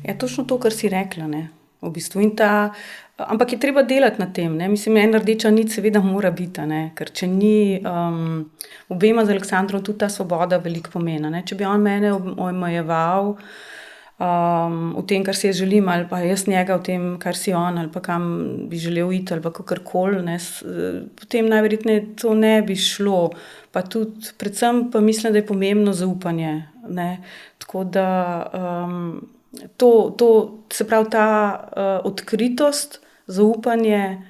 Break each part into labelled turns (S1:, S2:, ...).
S1: Ja, točno to, kar si rekla, ne, v bistvu. Ampak je treba delati na tem, ne. Mislim, ena rdeča nit seveda mora biti, a ne, ker če ni, obema z Aleksandrom tudi ta svoboda veliko pomeni, ne. Če bi on mene omejeval, v tem, kar si jaz želim, ali pa jaz njega v tem, kar si on, ali pa kam bi želel iti, ali pa kakorkoli, ne, potem najverjetneje to ne bi šlo. Pa tudi, predvsem pa mislim, da je pomembno zaupanje, ne. Tako da, se pravi ta, odkritost, zaupanje,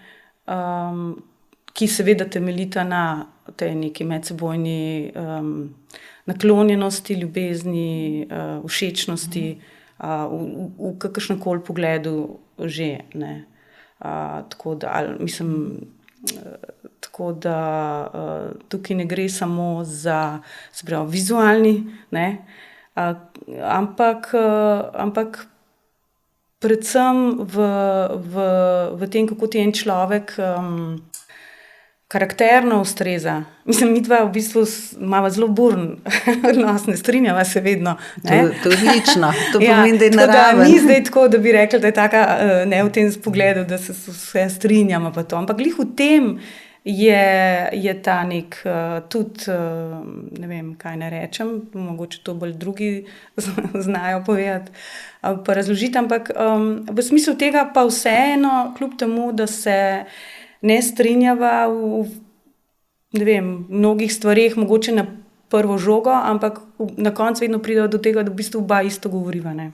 S1: ki seveda temeljita na tej neki medsebojni, naklonjenosti, ljubezni, všečnosti, v kakršnemkoli pogledu že, ne. Tako da, tako da, tukaj ne gre samo za, se pravi, vizualni, ne, ampak predvsem v tem, kako ti en človek, karakterno ustreza. Mislim, midva v bistvu imava zelo buren odnos, ne strinjava se vedno, ne.
S2: To je odlično, to pomeni, da je
S1: Tako
S2: naraven.
S1: da ni zdaj tako, da bi rekla, da je taka, ne, v tem pogledu, da se vse strinjamo pa to, ampak glih v tem je ta neki, tudi, ne vem, kaj naj rečem, mogoče to bolj drugi znajo povedati, pa razložiti, ampak, v smislu tega pa vseeno, kljub temu, da se ne strinjava v, ne vem, mnogih stvareh, mogoče na prvo žogo, ampak na koncu vedno prideva do tega, da v bistvu oba isto govoriva, ne.